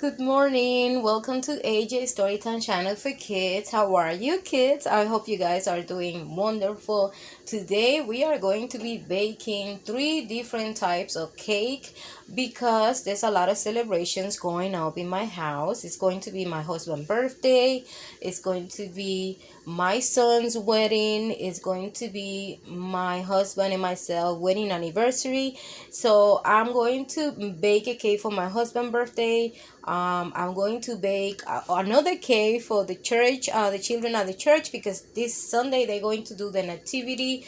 Good morning. Welcome to AJ Storytime channel for kids. How are you kids? I hope you guys are doing wonderful. Today we are going to be baking three different types of cake because there's a lot of celebrations going up in my house. It's going to be my husband's birthday. It's going to be my son's wedding. It's going to be my husband and myself wedding anniversary. So I'm going to bake a cake for my husband's birthday. I'm going to bake another cake for the church, the children at the church, because this Sunday they're going to do the nativity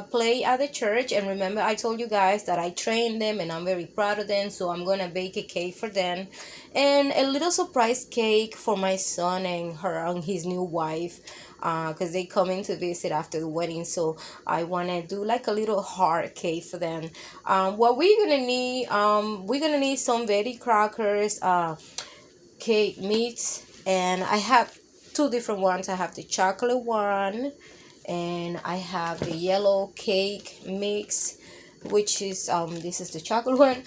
play at the church. And remember, I told you guys that I trained them and I'm very proud of them. So I'm gonna bake a cake for them, and a little surprise cake for my son and his new wife, because they coming to visit after the wedding. So I want to do like a little heart cake for them. What we're gonna need some Betty crackers, cake mix, and I have two different ones. I have the chocolate one and I have the yellow cake mix, which is this is the chocolate one,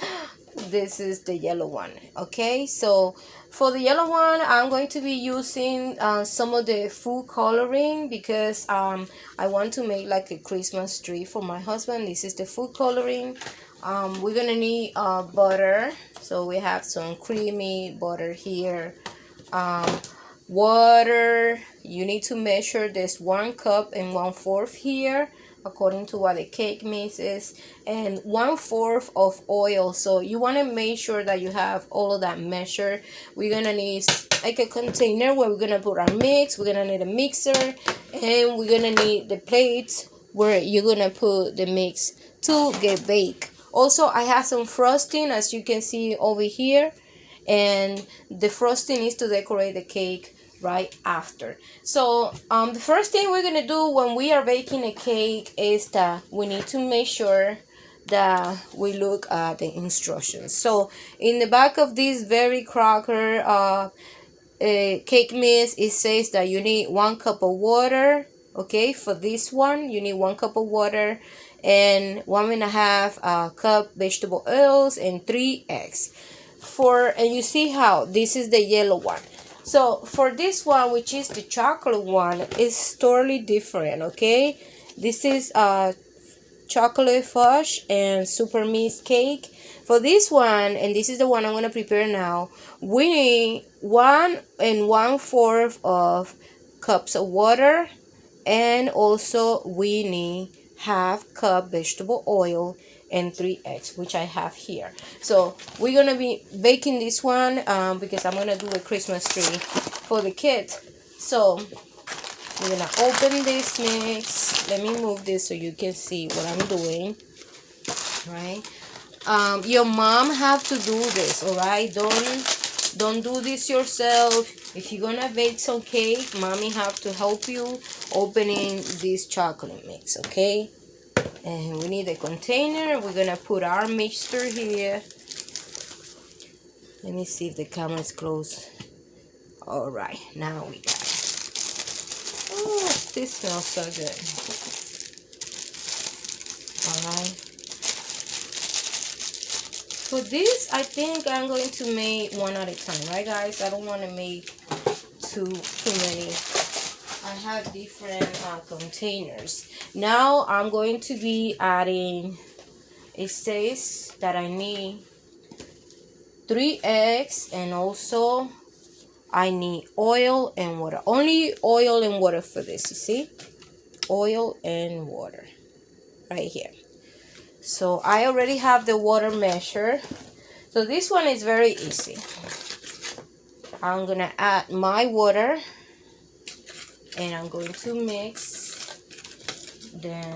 this is the yellow one. Okay, so for the yellow one I'm going to be using some of the food coloring because I want to make like a Christmas tree for my husband. This is the food coloring. We're gonna need butter, so we have some creamy butter here. Water, you need to measure this 1 cup and 1/4 here according to what the cake mix is, and 1/4 of oil. So you want to make sure that you have all of that measure. We're gonna need like a container where we're gonna put our mix. We're gonna need a mixer, and we're gonna need the plates where you're gonna put the mix to get baked. Also, I have some frosting, as you can see over here, and the frosting is to decorate the cake right after. So the first thing we're gonna do when we are baking a cake is that we need to make sure that we look at the instructions. So in the back of this very cracker cake mix, it says that you need 1 cup of water. Okay, for this one you need 1 cup of water and 1.5 cup vegetable oils and 3 eggs. And you see how this is the yellow one. So for this one, which is the chocolate one, is totally different. Okay, this is chocolate fudge and super mix cake. For this one, and this is the one I'm gonna prepare now, we need 1 and 1/4 of cups of water, and also we need 1/2 cup vegetable oil and 3 eggs, which I have here. So we're gonna be baking this one because I'm gonna do a Christmas tree for the kids. So we're gonna open this mix. Let me move this so you can see what I'm doing. Right? Your mom have to do this. All right? Don't do this yourself. If you're gonna bake some cake, mommy have to help you opening this chocolate mix. Okay? And we need a container. We're gonna put our mixture here. Let me see if the camera is close. All right, now we got it. Oh, this smells so good. All right. For this, I think I'm going to make one at a time, right, guys? I don't want to make too many. I have different containers. Now I'm going to be adding, it says that I need 3 eggs, and also I need oil and water. Only oil and water for this, you see? Oil and water right here. So I already have the water measure. So this one is very easy. I'm gonna add my water and I'm going to mix. Then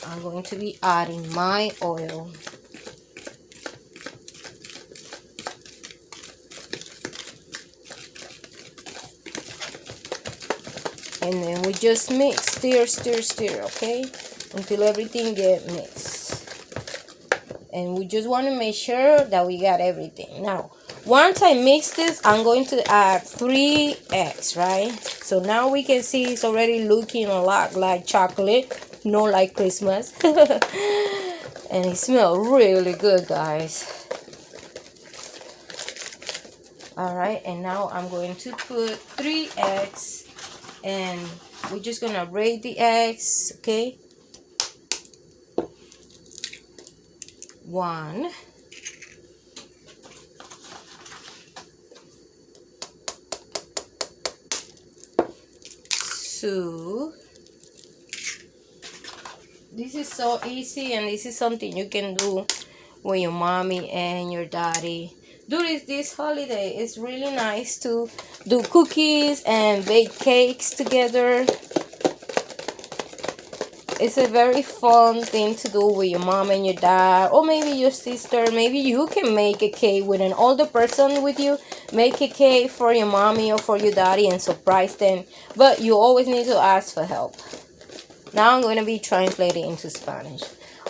I'm going to be adding my oil. And then we just mix, stir, okay? Until everything get mixed. And we just want to make sure that we got everything. Now, once I mix this, I'm going to add 3 eggs, right? So now we can see it's already looking a lot like chocolate, not like Christmas. And it smells really good, guys. All right, and now I'm going to put 3 eggs, and we're just gonna break the eggs. Okay, 1, 2. This is so easy, and this is something you can do with your mommy and your daddy. During this holiday, it's really nice to do cookies and bake cakes together. It's a very fun thing to do with your mom and your dad, or maybe your sister. Maybe you can make a cake with an older person with you. Make a cake for your mommy or for your daddy and surprise them. But you always need to ask for help. Now I'm going to be translating into Spanish.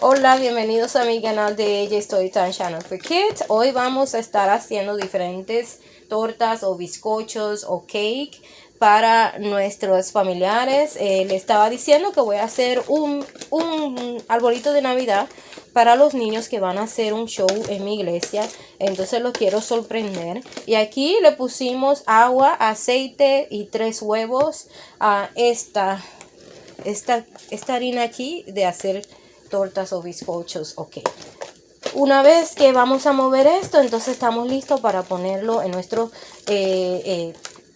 Hola, bienvenidos a mi canal de AJ Storytime Channel for Kids. Hoy vamos a estar haciendo diferentes tortas o bizcochos o cake para nuestros familiares. Le estaba diciendo que voy a hacer un arbolito de Navidad para los niños que van a hacer un show en mi iglesia. Entonces los quiero sorprender. Y aquí le pusimos agua, aceite y 3 huevos a esta harina aquí de hacer tortas o bizcochos. Ok, una vez que vamos a mover esto, entonces estamos listos para ponerlo en nuestro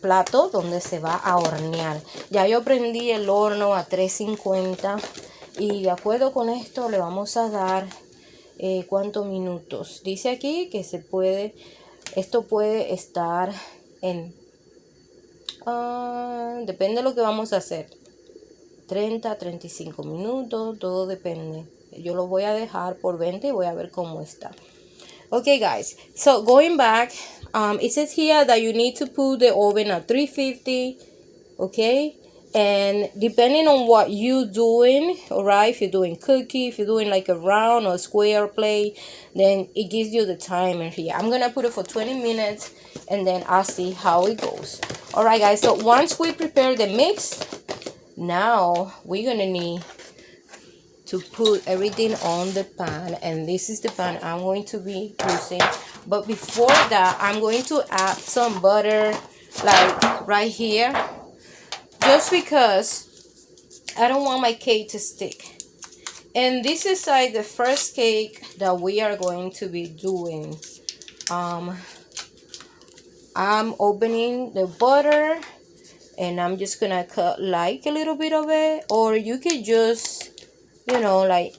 plato donde se va a hornear. Ya yo prendí el horno a 350 y de acuerdo con esto le vamos a dar ¿cuántos minutos? Dice aquí que esto puede estar en depende de lo que vamos a hacer, 30, 35 minutos, todo depende. Yo lo voy a dejar por 20 y voy a ver cómo está. Okay, guys, so going back, it says here that you need to put the oven at 350, okay? And depending on what you're doing, all right, if you're doing cookie, if you're doing like a round or square plate, then it gives you the timer here. I'm gonna put it for 20 minutes and then I'll see how it goes. All right, guys, so once we prepare the mix, now we're gonna need to put everything on the pan, and this is the pan I'm going to be using. But before that, I'm going to add some butter like right here, just because I don't want my cake to stick. And this is like the first cake that we are going to be doing. I'm opening the butter and I'm just gonna cut like a little bit of it, or you could just, you know, like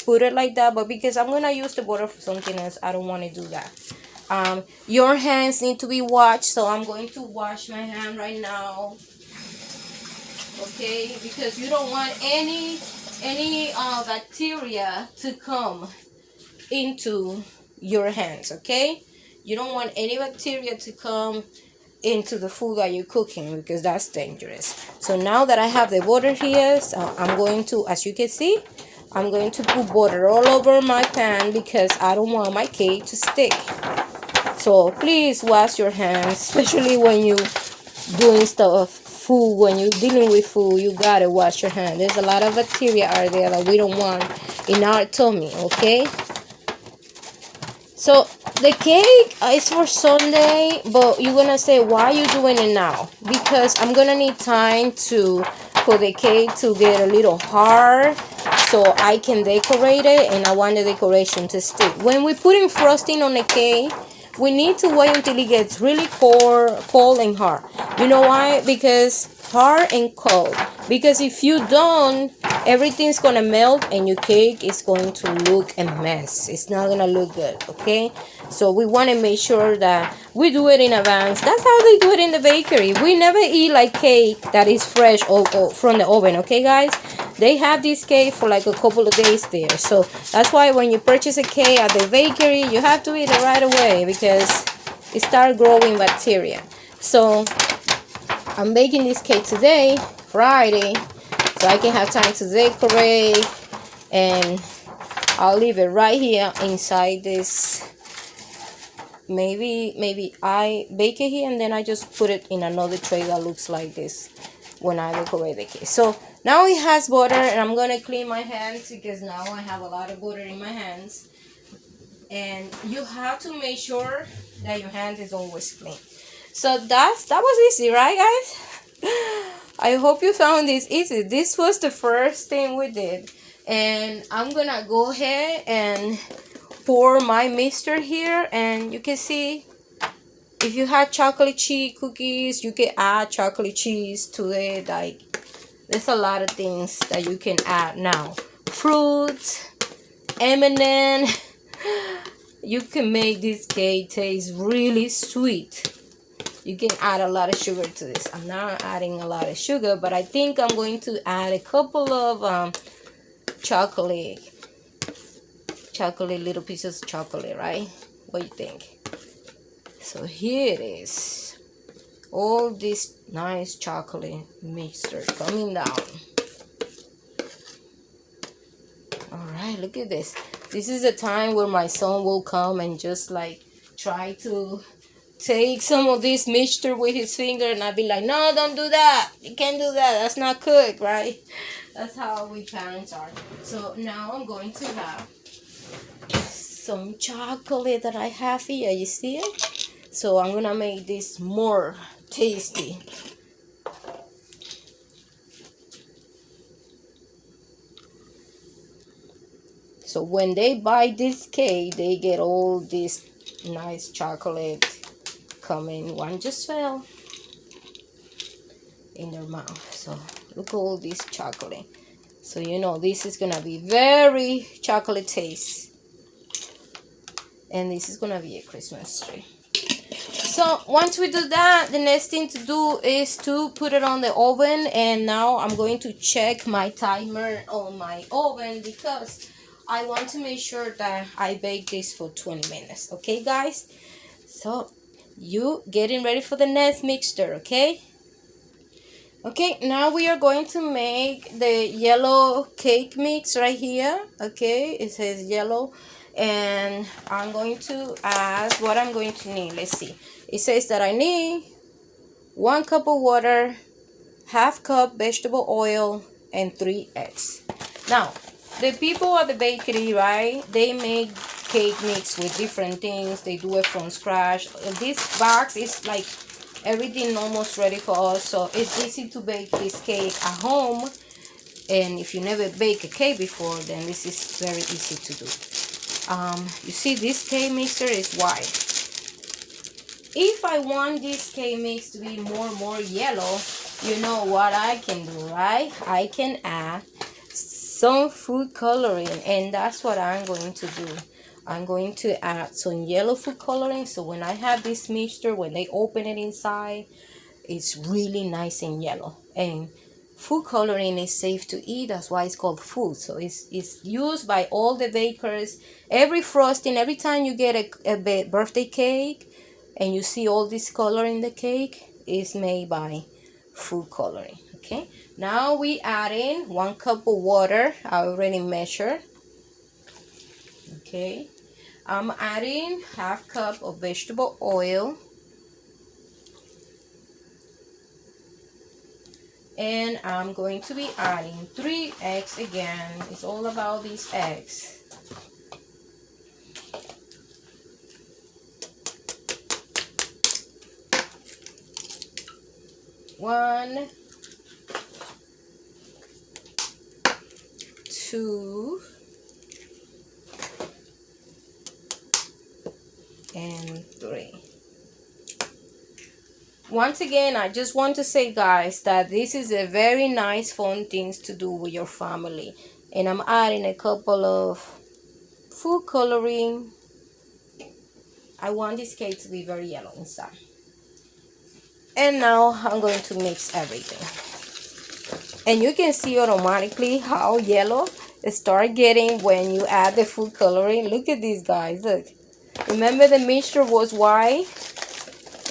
put it like that. But because I'm gonna use the butter for something else, I don't want to do that. Your hands need to be washed, so I'm going to wash my hand right now, okay? Because you don't want any bacteria to come into your hands, okay? You don't want any bacteria to come into the food that you're cooking, because that's dangerous. So now that I have the butter here, so I'm going to, as you can see, I'm going to put butter all over my pan because I don't want my cake to stick. So please wash your hands, especially when you doing food, when you're dealing with food, you gotta wash your hands. There's a lot of bacteria out there that we don't want in our tummy, okay? So the cake is for Sunday, but you're gonna say, why are you doing it now? Because I'm gonna need time for the cake to get a little hard so I can decorate it, and I want the decoration to stick. When we're putting frosting on the cake, we need to wait until it gets really cold and hard. You know why? Because hard and cold. Because if you don't, everything's gonna melt and your cake is going to look a mess. It's not gonna look good, okay? So we want to make sure that we do it in advance. That's how they do it in the bakery. We never eat like cake that is fresh or from the oven, okay, guys? They have this cake for like a couple of days there. So that's why when you purchase a cake at the bakery, you have to eat it right away because it starts growing bacteria. So I'm baking this cake today, Friday, so I can have time to decorate, and I'll leave it right here inside this. Maybe I bake it here and then I just put it in another tray that looks like this when I decorate the cake. So now it has butter, and I'm gonna clean my hands because now I have a lot of butter in my hands. And you have to make sure that your hand is always clean. So that was easy, right, guys? I hope you found this easy. This was the first thing we did. And I'm gonna go ahead and pour my mixture here, and you can see if you had chocolate cheese cookies, you can add chocolate cheese to it. Like, there's a lot of things that you can add now. Fruits, M&M. You can make this cake taste really sweet. You can add a lot of sugar to this. I'm not adding a lot of sugar, but I think I'm going to add a couple of chocolate little pieces of chocolate, right? What do you think? So here it is, all this nice chocolate mixture coming down. All right, look at this. This is a time where my son will come and just like try to take some of this mixture with his finger, and I'll be like, no, don't do that. You can't do that. That's not cooked, right? That's how we parents are. So now I'm going to have some chocolate that I have here. You see it? So I'm gonna make this more tasty. So when they buy this cake, they get all this nice chocolate coming. One just fell in their mouth. So look at all this chocolate. So you know this is gonna be very chocolate taste. And this is gonna be a Christmas tree. So once we do that, the next thing to do is to put it on the oven. And now I'm going to check my timer on my oven because I want to make sure that I bake this for 20 minutes. Okay, guys? So you getting ready for the next mixture, okay? Okay, now we are going to make the yellow cake mix right here. Okay, it says yellow. And I'm going to add what I'm going to need. Let's see. It says that I need 1 cup of water, half cup vegetable oil, and 3 eggs. Now, the people at the bakery, right, they make cake mix with different things. They do it from scratch. This box is like everything almost ready for us. So it's easy to bake this cake at home. And if you never bake a cake before, then this is very easy to do. You see, this cake mixer is white. If I want this cake mix to be more yellow, you know what I can do, right? I can add some food coloring, and that's what I'm going to do. I'm going to add some yellow food coloring, so when I have this mixture, when they open it inside, it's really nice and yellow. And food coloring is safe to eat. That's why it's called food. So it's used by all the bakers. Every frosting, every time you get a birthday cake and you see all this color in the cake, is made by food coloring. Okay, now we add in 1 cup of water. I already measured. Okay, I'm adding half cup of vegetable oil. And I'm going to be adding 3 eggs again. It's all about these eggs. One, 2, and 3. Once again, I just want to say, guys, that this is a very nice fun things to do with your family. And I'm adding a couple of food coloring. I want this cake to be very yellow inside. And now I'm going to mix everything. And you can see automatically how yellow it starts getting when you add the food coloring. Look at these, guys. Look. Remember the mixture was white?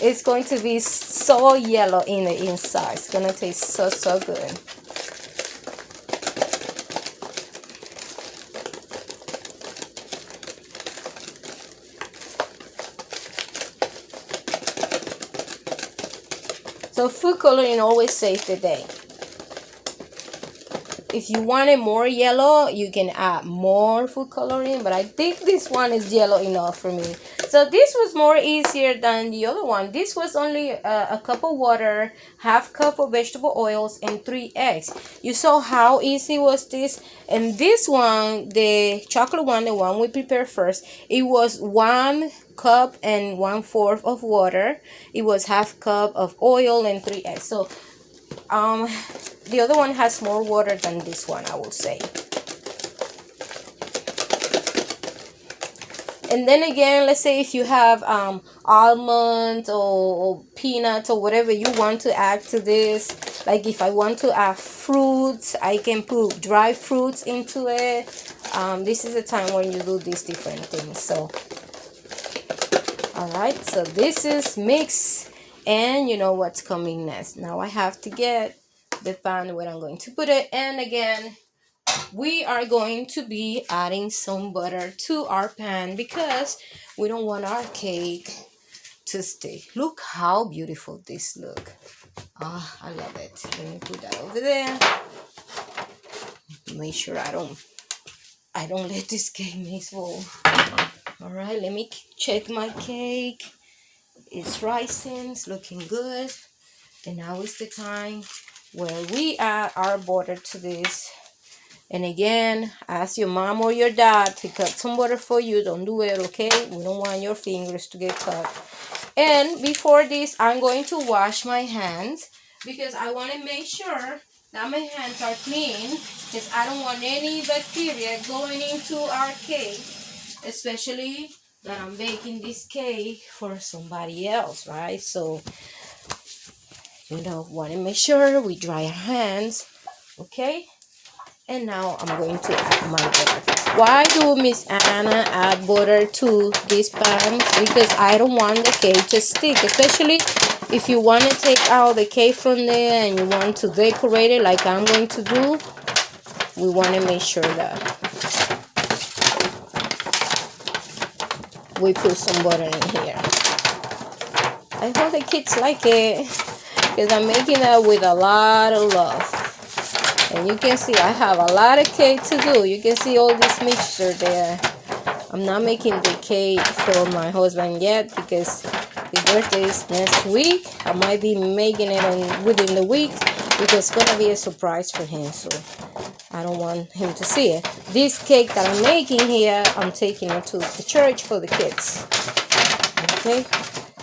It's going to be so yellow in the inside. It's going to taste so good. So food coloring always saves the day. if you wanted more yellow, you can add more food coloring, but I think this one is yellow enough for me. So this was more easier than the other one. This was only a cup of water, half cup of vegetable oils, and 3 eggs. You saw how easy was this? And this one, the chocolate one, the one we prepared first, it was 1 cup and 1/4 of water. It was half cup of oil and 3 eggs. So the other one has more water than this one, I will say. And then again, let's say if you have almonds or peanuts or whatever you want to add to this, like if I want to add fruits, I can put dry fruits into it. This is the time when you do these different things. So all right, so this is mixed, and you know what's coming next. Now I have to get the pan where I'm going to put it, and again, we are going to be adding some butter to our pan because we don't want our cake to stick. Look how beautiful this look. Ah, I love it. Let me put that over there. Make sure I don't let this cake mix fall. All right, let me check my cake. It's rising, it's looking good. And now is the time where we add our butter to this. And again, ask your mom or your dad to cut some butter for you. Don't do it, okay? We don't want your fingers to get cut. And before this, I'm going to wash my hands because I want to make sure that my hands are clean, because I don't want any bacteria going into our cake, especially that I'm baking this cake for somebody else, right? So, you know, want to make sure we dry our hands, okay? And now I'm going to add my butter. Why do Miss Anna add butter to these pans? Because I don't want the cake to stick, especially if you want to take out the cake from there and you want to decorate it like I'm going to do. We want to make sure that we put some butter in here. I hope the kids like it because I'm making that with a lot of love. And you can see I have a lot of cake to do. You can see all this mixture there. I'm not making the cake for my husband yet because his birthday is next week. I might be making it within the week because it's going to be a surprise for him. So I don't want him to see it. This cake that I'm making here, I'm taking it to the church for the kids. Okay.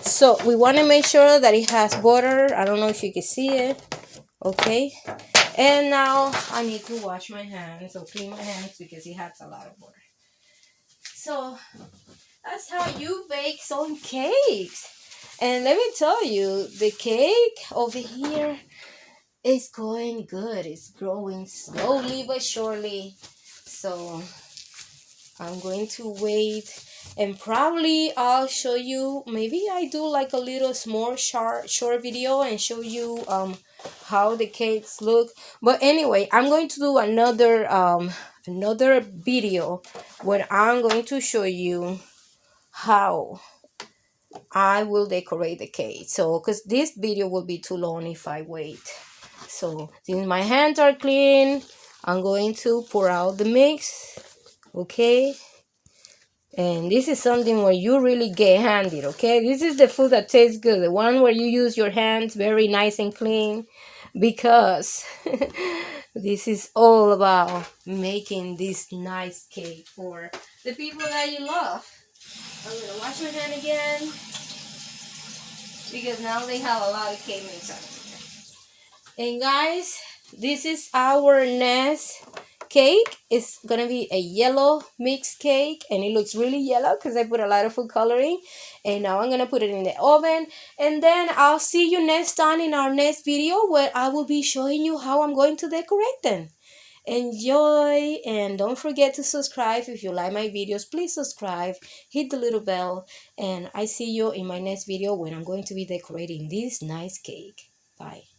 So we want to make sure that it has butter. I don't know if you can see it. Okay. And now I need to wash my hands or clean my hands because it has a lot of butter. So that's how you bake some cakes. And let me tell you, the cake over here is going good. It's growing slowly but surely. So I'm going to wait, and probably I'll show you, maybe I do like a little small short video and show you how the cakes look. But anyway, I'm going to do another video where I'm going to show you how I will decorate the cake. So because this video will be too long if I wait. So since my hands are clean, I'm going to pour out the mix. Okay, and this is something where you really get handy. Okay, this is the food that tastes good, the one where you use your hands very nice and clean, because this is all about making this nice cake for the people that you love. I'm gonna wash my hand again because now they have a lot of cake mix on. And guys, this is our next cake. It's gonna be a yellow mixed cake, and it looks really yellow because I put a lot of food coloring. And now I'm gonna put it in the oven, and then I'll see you next time in our next video where I will be showing you how I'm going to decorate them. Enjoy, and don't forget to subscribe. If you like my videos, please subscribe, hit the little bell, and I see you in my next video when I'm going to be decorating this nice cake. Bye.